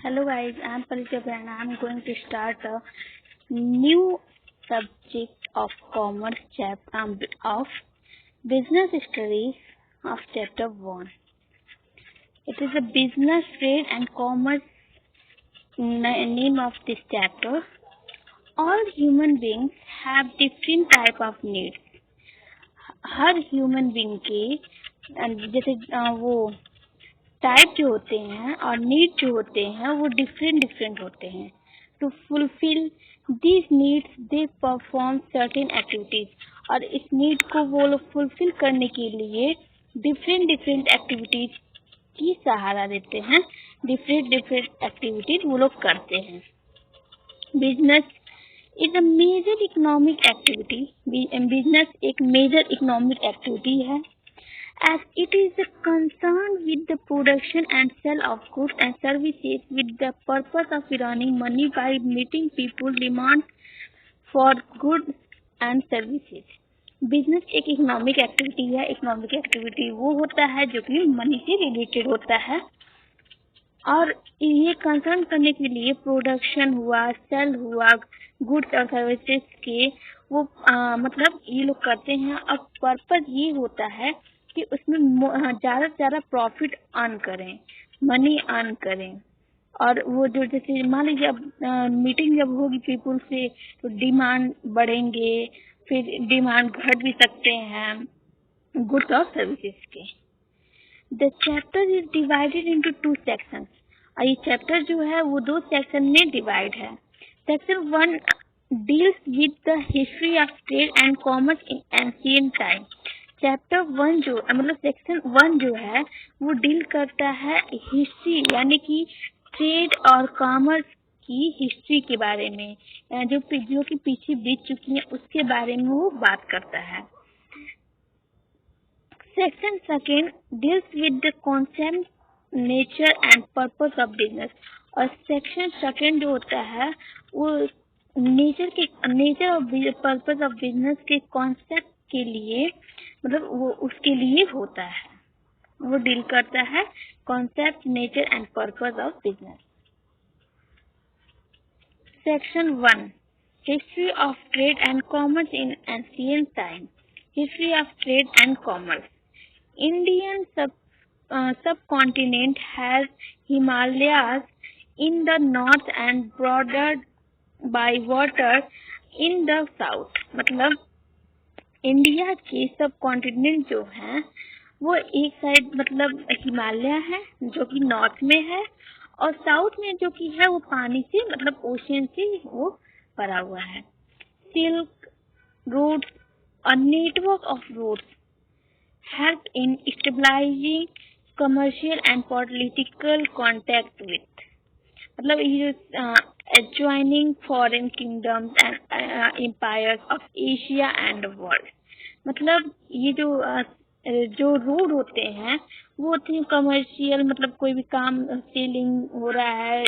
Hello guys, I am Paricha and I am going to start a new subject of commerce chapter of business studies of chapter 1. It is a business, trade and commerce name of this chapter. All human beings have different type of needs. Her human being के जैसे वो type जो होते हैं और need जो होते हैं वो डिफरेंट होते हैं. To fulfil these needs they perform certain activities, और इस नीड को वो लोग फुलफिल करने के लिए डिफरेंट एक्टिविटीज की सहारा देते हैं. डिफरेंट एक्टिविटीज वो लोग करते हैं. Business is a major economic activity. Business एक मेजर इकोनॉमिक एक्टिविटी है, as it is concerned with the production and sale of goods and services with the purpose of earning money by meeting people demand for goods and services. Business एक economic activity है. Economic activity वो होता है जो कि money से related होता है, और ये कंसर्न करने के लिए प्रोडक्शन हुआ, सेल हुआ, गुड्स और सर्विसेज के वो मतलब ये लोग करते हैं. अब पर्पज ये होता है कि उसमें ज़्यादा से ज़्यादा प्रॉफिट अर्न करें, मनी अर्न करें. और वो जो जैसे मान लीजिए अब मीटिंग जब होगी पीपुल से तो डिमांड बढ़ेंगे, फिर डिमांड घट भी सकते हैं गुड्स और सर्विसेज के. The chapter is divided into 2 sections, और ये चैप्टर जो है वो 2 सेक्शन में डिवाइड है. Section 1 deals with the history of trade and commerce in ancient time. Chapter 1 जो मतलब सेक्शन 1 जो है वो डील करता है हिस्ट्री, यानी कि ट्रेड और कॉमर्स की हिस्ट्री के बारे में, जो कि पीछे बीत चुकी है उसके बारे में वो बात करता है. Section 2 deals with the concept, nature and purpose of business. और सेक्शन 2 जो होता है वो नेचर और पर्पस ऑफ बिजनेस के कॉन्सेप्ट के लिए मतलब वो उसके लिए होता है. वो डील करता है concept, nature and purpose of business. Section 1 history of trade and commerce in ancient time. History of trade and commerce. Indian subcontinent has Himalayas in the north and bordered by water in the south. मतलब India के सब continent जो हैं वो एक side मतलब हिमालय है जो कि नॉर्थ में है, और साउथ में जो कि है वो पानी से मतलब ओशन से वो भरा हुआ है. Silk roads, a network of roads help in stabilizing commercial and political contact with. मतलब ये जो adjoining foreign kingdoms and empires of Asia and the world. मतलब ये जो रोड होते हैं वो होते हैं कमर्शियल, मतलब कोई भी काम सेलिंग हो रहा है,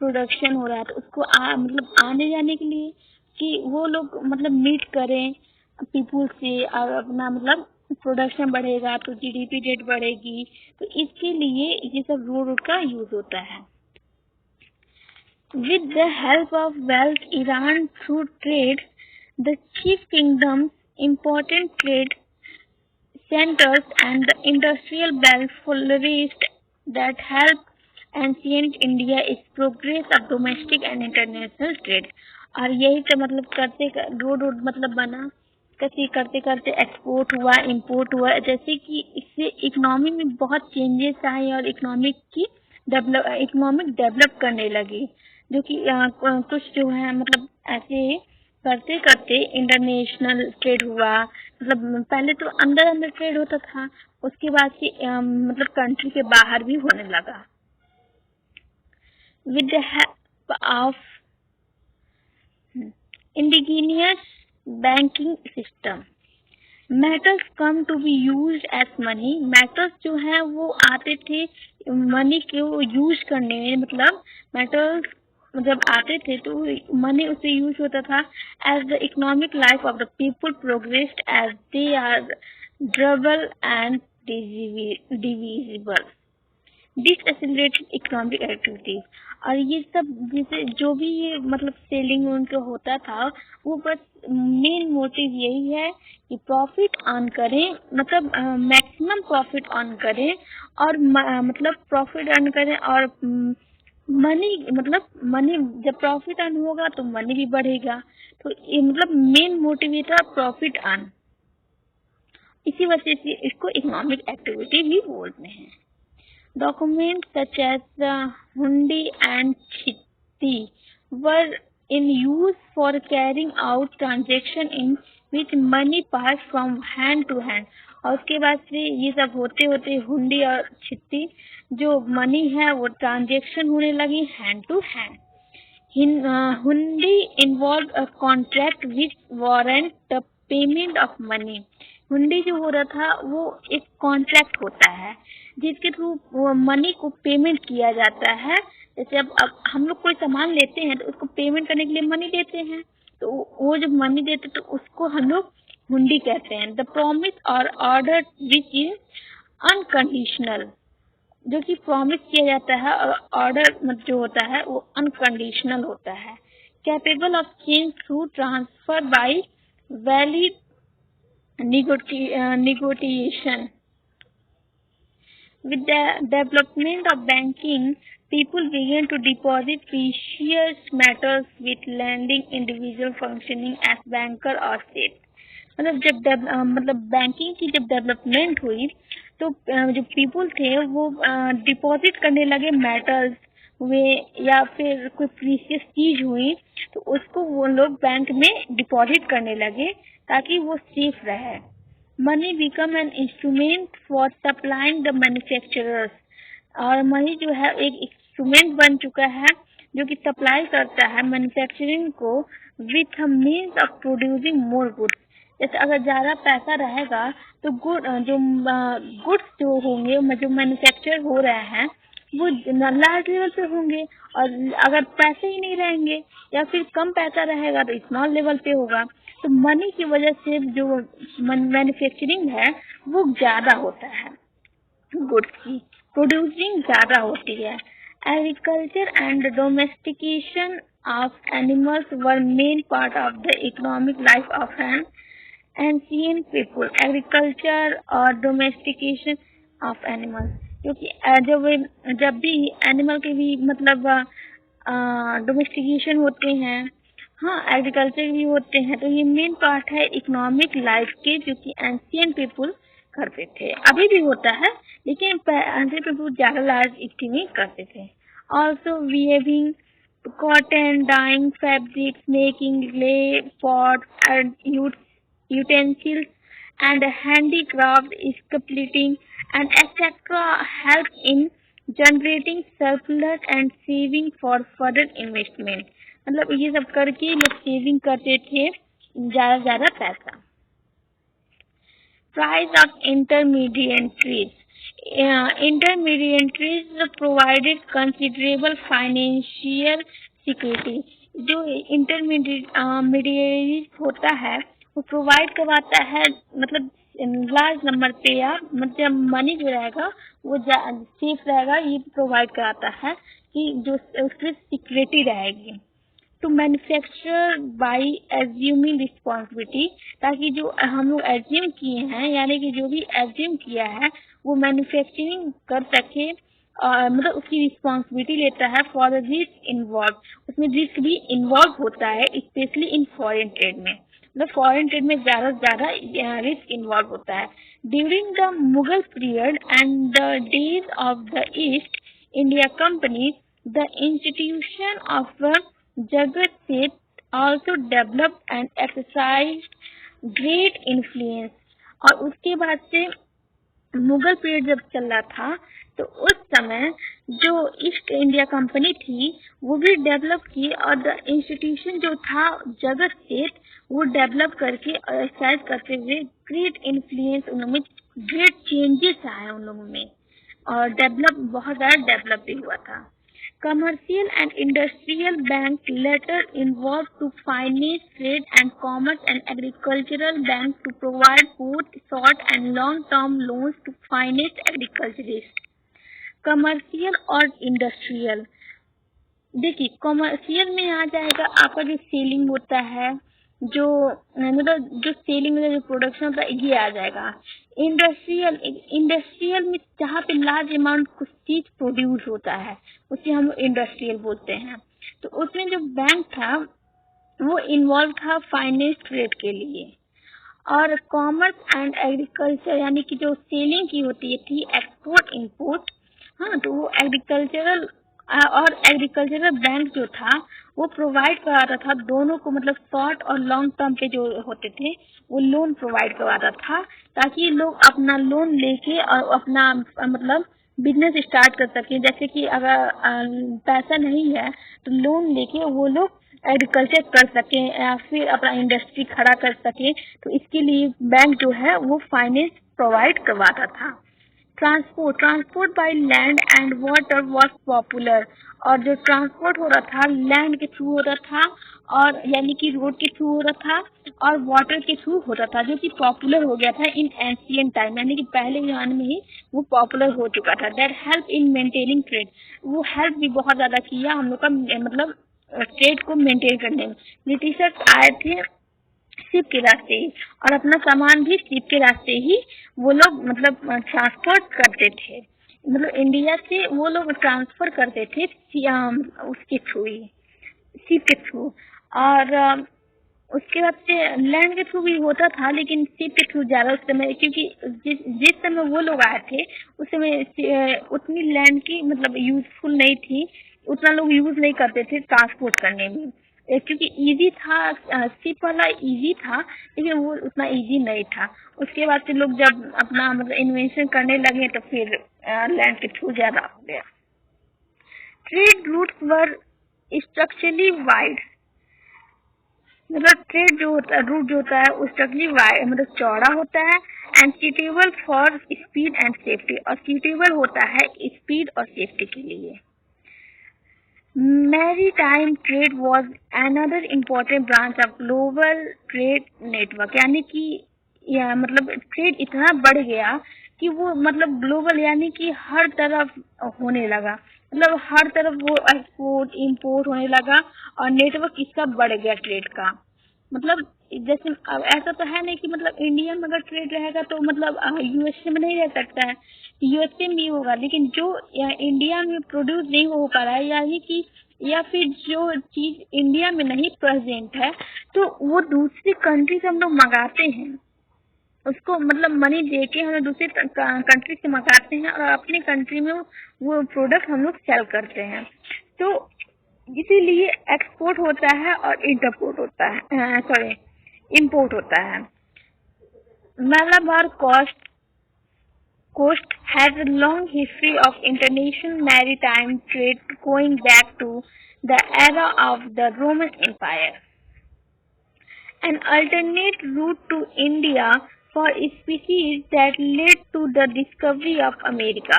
प्रोडक्शन हो रहा है तो उसको मतलब आने जाने के लिए कि वो लोग मतलब मीट करें पीपुल से, और अपना मतलब प्रोडक्शन बढ़ेगा तो जीडीपी रेट बढ़ेगी, तो इसके लिए ये सब रोड का यूज होता है. With the help of wealth Iran through trade, the chief kingdoms, important trade centers and the industrial belt flourished that helped ancient India its progress of domestic and international trade. और यही तो मतलब करते road मतलब बना, कैसे करते करते एक्सपोर्ट हुआ, इंपोर्ट हुआ, जैसे कि इससे इकोनॉमी में बहुत चेंजेस आए और इकोनॉमिक डेवलप करने लगी, जो कि कुछ जो है मतलब ऐसे करते करते इंटरनेशनल ट्रेड हुआ. मतलब पहले तो अंदर ट्रेड होता था, उसके बाद से मतलब कंट्री के बाहर भी होने लगा. With the help of indigenous banking system, metals come to be used as money. Metals जो है वो आते थे मनी को यूज करने में, मतलब मेटल्स जब आते थे तो मनी उससे यूज होता था. As the economic life of the people progressed as they are durable and divisible. डिसएसिलेटेड इकोनॉमिक एक्टिविटीज। और ये सब जैसे जो भी ये मतलब सेलिंग उनका होता था, वो बस मेन मोटिव यही है कि प्रॉफिट अर्न करें, मतलब मैक्सिमम प्रॉफिट अर्न करें, और मतलब प्रॉफिट अर्न करें और मनी, मतलब मनी जब प्रॉफिट अर्न होगा तो मनी भी बढ़ेगा। तो ये मतलब मेन मोटिव ये था प्रॉफिट अर्न, इसी वजह से इसको इकोनॉमिक एक्टिविटी भी बोलते हैं। Documents such as the hundi and chitti were in use for carrying out transaction in which money passed from hand to hand। और उसके बाद से ये सब होते होते हुंडी और चिट्ठी जो मनी है वो ट्रांजेक्शन होने लगी हैंड टू हैंड। हुंडी involve a contract which warrant the payment of money. हुंडी जो हो रहा था वो एक कॉन्ट्रैक्ट होता है जिसके थ्रू मनी को पेमेंट किया जाता है। जैसे अब हम लोग कोई सामान लेते हैं तो उसको पेमेंट करने के लिए मनी देते हैं, तो वो जब मनी देते तो उसको हम लोग हुंडी कहते हैं। द प्रॉमिस और ऑर्डर विच इज अनकंडीशनल, जो कि प्रॉमिस किया जाता है, और ऑर्डर जो होता है वो अनकंडीशनल होता है। Capable of change through transfer by valid negotiation। With the development of banking, people began to deposit precious metals with lending individual functioning as banker or state। मतलब मतलब बैंकिंग की जब डेवलपमेंट हुई तो जो पीपल थे वो डिपॉजिट करने लगे मेटल्स हुए या फिर कोई प्रीशियस चीज हुई तो उसको वो लोग बैंक में डिपॉजिट करने लगे ताकि वो सेफ रहे। Money become an instrument for supplying the manufacturers. और मनी जो है एक इंस्ट्रूमेंट बन चुका है जो कि सप्लाई करता है मैन्युफैक्चरिंग को with means of producing more goods. जैसे अगर ज्यादा पैसा रहेगा तो गुड्स जो होंगे जो मैन्युफैक्चर हो रहे हैं वो लार्ज लेवल पे होंगे, और अगर पैसे ही नहीं रहेंगे या फिर कम पैसा रहेगा तो स्मॉल लेवल पे होगा। तो मनी की वजह से जो मैन्युफैक्चरिंग है वो ज्यादा होता है, गुड्स की प्रोड्यूसिंग ज्यादा होती है। Agriculture and domestication of animals were main part of the economic life of N ancient people. Agriculture और डोमेस्टिकेशन ऑफ एनिमल्स, क्योंकि जब भी एनिमल के भी मतलब डोमेस्टिकेशन होते हैं, हाँ एग्रीकल्चर भी होते हैं, तो ये मेन पार्ट है इकोनॉमिक लाइफ के जो कि एंशिएंट पीपल करते थे। अभी भी होता है लेकिन एंशिएंट पीपल ज्यादा लार्ज स्कीमिंग करते थे। Also weaving cotton, dyeing fabrics, making clay pots and utensils and handicraft, sculpting and etc. help in generating surplus and saving for further investment। मतलब ये सब करके लोग सेविंग करते थे ज्यादा पैसा। Price of intermediaries। Intermediaries provided considerable financial security। जो इंटरमीडिएट होता है वो प्रोवाइड करवाता है, मतलब लार्ज नंबर पे या मतलब मनी जो रहेगा वो सेफ रहेगा, ये प्रोवाइड कराता है कि जो उसकी सिक्योरिटी रहेगी। To manufacture by assuming responsibility, ताकि जो हम लोग एज्यूम किए हैं यानी कि जो भी एज्यूम किया है वो मैन्युफैक्चरिंग कर सके, मतलब उसकी रिस्पॉन्सिबिलिटी लेता है फॉर द रिस्क इन्वॉल्व। उसमें रिस्क भी इन्वॉल्व होता है स्पेशली इन फॉरेन ट्रेड में, मतलब फॉरेन ट्रेड में ज्यादा से ज्यादा रिस्क इन्वॉल्व होता है। During the Mughal period and the days of the east India company, the institution of Jagat Seth also developed and exercised great influence। और उसके बाद से मुगल पीरियड जब चल रहा था तो उस समय जो ईस्ट इंडिया कंपनी थी वो भी डेवलप की, और द इंस्टीट्यूशन जो था जगत सेठ वो डेवलप करके और एक्सरसाइज करते हुए ग्रेट इन्फ्लुएंस उन लोगों में, ग्रेट चेंजेस आए उन लोगों में, और बहुत ज्यादा डेवलप भी हुआ था। Commercial and industrial bank later evolved to finance trade and commerce, and agricultural bank to provide both short and long-term loans to finance agriculturists। Commercial और इंडस्ट्रियल। देखिए कमर्शियल में आ जाएगा आपका जो सेलिंग होता है, जो मतलब जो सेलिंग में जो प्रोडक्शन होता है ये आ जाएगा। इंडस्ट्रियल इंडस्ट्रियल में जहाँ पे लार्ज अमाउंट कुछ चीज प्रोड्यूस होता है उसे हम इंडस्ट्रियल बोलते हैं। तो उसमें जो बैंक था वो इन्वॉल्व था फाइनेंस ट्रेड के लिए। और कॉमर्स एंड एग्रीकल्चर यानी कि जो सेलिंग की होती थी एक्सपोर्ट इम्पोर्ट, हाँ तो वो एग्रीकल्चरल और एग्रीकल्चरल बैंक जो था वो प्रोवाइड कराता था दोनों को, मतलब शॉर्ट और लॉन्ग टर्म पे जो होते थे वो लोन प्रोवाइड करवाता था, ताकि लोग अपना लोन लेके और अपना मतलब बिजनेस स्टार्ट कर सके। जैसे कि अगर पैसा नहीं है तो लोन लेके वो लोग एग्रीकल्चर कर सके या फिर अपना इंडस्ट्री खड़ा कर सके, तो इसके लिए बैंक जो है वो फाइनेंस प्रोवाइड करवाता था। Transport by land and water was popular. और जो ट्रांसपोर्ट हो रहा था लैंड के थ्रू हो रहा था, और यानी कि रोड के थ्रू हो रहा था और वाटर के थ्रू हो रहा था, जो कि पॉपुलर हो गया था इन एंशियंट टाइम, यानी कि पहले जमाने में ही वो पॉपुलर हो चुका था। That help in maintaining trade. वो हेल्प भी बहुत ज्यादा किया हम लोग का मतलब ट्रेड को मेंटेन करने में। ब्रिटिशर्स आए थे शिप के रास्ते ही और अपना सामान भी शिप के रास्ते ही वो लोग मतलब ट्रांसपोर्ट करते थे, मतलब इंडिया से वो लोग ट्रांसफर करते थे उसके थ्रू ही, शिप के थ्रू। और उसके बाद से लैंड के थ्रू भी होता था, लेकिन शिप के थ्रू ज्यादा उस समय, क्योंकि जिस समय वो लोग आए थे उस समय उतनी लैंड की मतलब यूजफुल नहीं थी, उतना लोग यूज नहीं करते थे ट्रांसपोर्ट करने में। क्योंकि इजी था, शिप वाला इजी था लेकिन वो उतना इजी नहीं था। उसके बाद से लोग जब अपना मतलब इन्वेंशन करने लगे तो फिर लैंड के थ्रू ज्यादा हो गया। ट्रेड रूट्स वर स्ट्रक्चरली वाइड, मतलब ट्रेड जो होता है रूट जो होता है वो स्ट्रक्चरली वाइड मतलब चौड़ा होता है and suitable for speed and safety, और सूटेबल होता है स्पीड और सेफ्टी के लिए। Maritime trade was another important branch of global trade network, यानी कि मतलब ट्रेड इतना बढ़ गया कि वो मतलब ग्लोबल यानी कि हर तरफ होने लगा, मतलब हर तरफ वो एक्सपोर्ट इम्पोर्ट होने लगा और नेटवर्क इसका बढ़ गया ट्रेड का। मतलब जैसे अब ऐसा तो है नहीं कि मतलब इंडिया में अगर ट्रेड रहेगा तो मतलब यूएसए में नहीं रह सकता है, यूएसए में भी होगा, लेकिन जो इंडिया में प्रोड्यूस नहीं हो पा रहा है यानी कि या फिर जो चीज इंडिया में नहीं प्रेजेंट है तो वो दूसरी कंट्री से हम लोग मंगाते हैं, उसको मतलब मनी दे के हम लोग दूसरी कंट्री से मंगाते हैं और अपनी कंट्री में वो प्रोडक्ट हम लोग सेल करते हैं। तो इसीलिए एक्सपोर्ट होता है और इंटरपोर्ट होता है, सॉरी इम्पोर्ट होता है। Malabar coast has a long history of international maritime trade going back to the era of the Roman Empire. An alternate route to India for species that led to the discovery of America.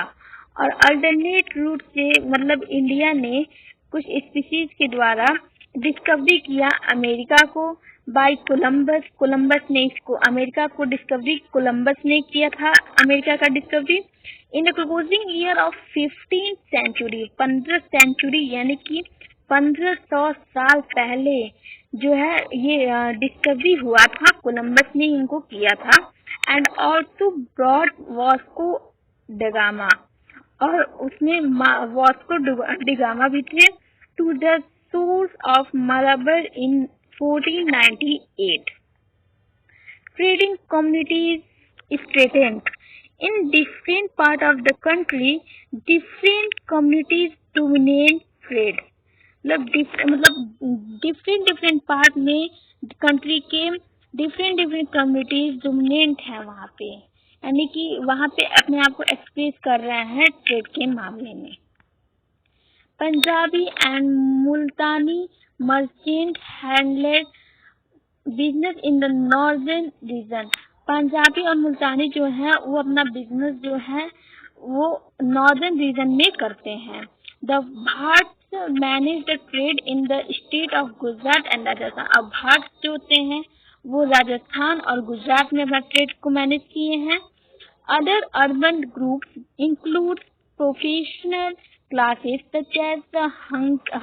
और alternate root से मतलब India ने कुछ species के द्वारा discovery किया America को bye Columbus ने इसको अमेरिका को डिस्कवरी कोलंबस ने किया था अमेरिका का discovery. In the closing year of 15th century 15th century यानी कि 1500 साल पहले जो है ये डिस्कवरी हुआ था, कोलंबस ने इनको किया था। And also brought Vasco da Gama, और उसमें वास्को डिगामा भी थे to the source of Malabar in 1498। Trading communities strengthened. In different part of the country, different communities dominate trade. मतलब डिफरेंट पार्ट में कंट्री के डिफरेंट कम्युनिटीज डोमिनेंट है वहाँ पे, यानी कि वहाँ पे अपने आप को एक्सप्रेस कर रहे हैं ट्रेड के मामले में। Punjabi and Multani merchant handled business in the northern region. Punjabi और मुल्तानी जो है वो अपना बिजनेस जो है वो नॉर्दर्न रीजन में करते हैं। The Bhat manage the trade in the state of Gujarat and Rajasthan. अब भाट जो होते हैं वो राजस्थान और गुजरात में अपना ट्रेड को मैनेज किए हैं। Other urban groups include professional classes such as the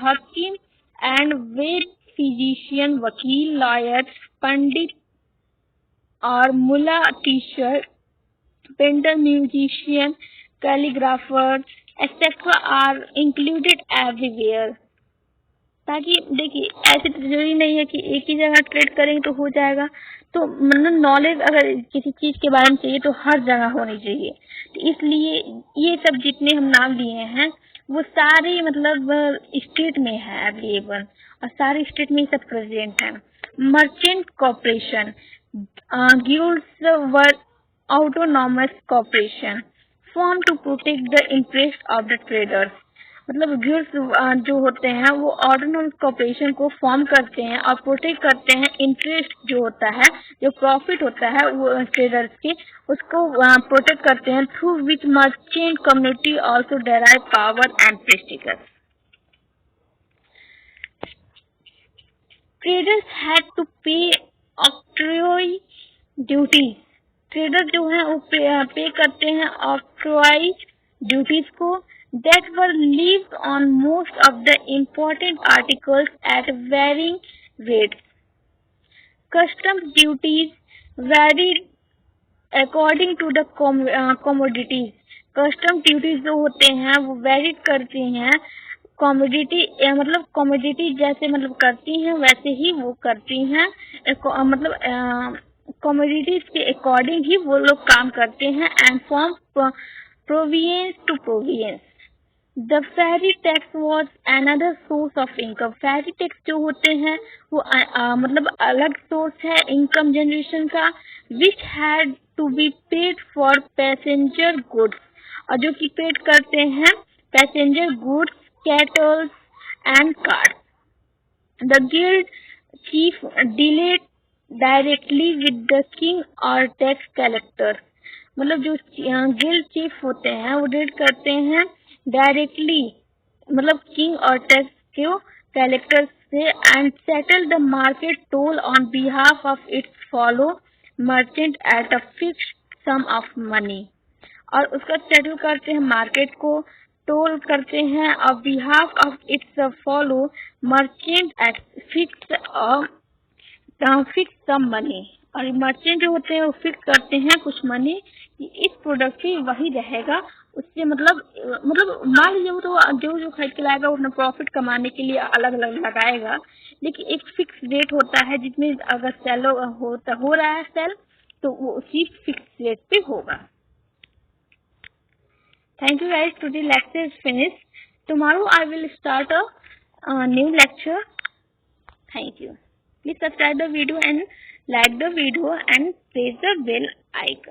hakim and vet, physician, vakil, lawyer, pandit or mullah, teacher, painter, musician, calligrapher, etc. are included everywhere. ताकि देखिए ऐसे तो जरूरी नहीं है कि एक ही जगह ट्रेड करेंगे तो हो जाएगा, तो मतलब नॉलेज अगर किसी चीज के बारे में चाहिए तो हर जगह होनी चाहिए। तो इसलिए ये सब जितने हम नाम लिए हैं वो सारे मतलब स्टेट में है अवेलेबल और सारे स्टेट में सब प्रेजेंट है। Merchant corporation, guilds were autonomous corporation form to protect the interest of the traders. मतलब गिल्ड्स जो होते हैं वो ऑटोनॉमस कॉर्पोरेशन को फॉर्म करते हैं और प्रोटेक्ट करते हैं इंटरेस्ट जो होता है, जो प्रॉफिट होता है वो ट्रेडर्स के, उसको प्रोटेक्ट करते हैं, through which merchant community also derive power and prestige. Traders had to pay octroi duty. Trader जो है वो पे करते हैं ऑक्ट्रॉय ड्यूटीज को, that were levied on most of the important articles at varying rates. Customs duties varied according to the commodities. Custom duties जो होते हैं वो वेरीड करते हैं कॉमोडिटी, मतलब कॉमोडिटी जैसे मतलब करती हैं वैसे ही वो करती हैं, मतलब कॉमोडिटीज के अकॉर्डिंग ही वो लोग काम करते हैं and from province to province. The ferry tax was another source of income. Ferry tax जो होते हैं वो मतलब अलग सोर्स है इनकम जनरेशन का, which had to be paid for passenger goods, और जो कि पेड करते हैं passenger goods, cattle and cars. The guild chief dealt directly with the king or tax collector। मतलब जो गिल्ड चीफ होते हैं वो डील करते हैं डायरेक्टली मतलब किंग और टैक्स के कलेक्टर से, and settle the market toll on behalf of its fellow merchant at a fixed sum of money. और उसका सेटल करते हैं, मार्केट को टोल करते हैं on behalf of its fellow merchant at fix sum money. और merchant जो होते हैं वो फिक्स करते हैं कुछ मनी कि इस प्रोडक्ट पे वही रहेगा, उससे मतलब मान लीजिए वो तो जो खरीद के लाएगा वो अपना प्रॉफिट कमाने के लिए अलग अलग लगाएगा, लेकिन एक फिक्स रेट होता है जिसमें अगर सेल हो रहा है सेल तो वो उसी फिक्स रेट पे होगा। Thank you guys, today lecture is finished. Tomorrow I will start a new lecture. Thank you. Please subscribe the video and like the video and press the bell icon.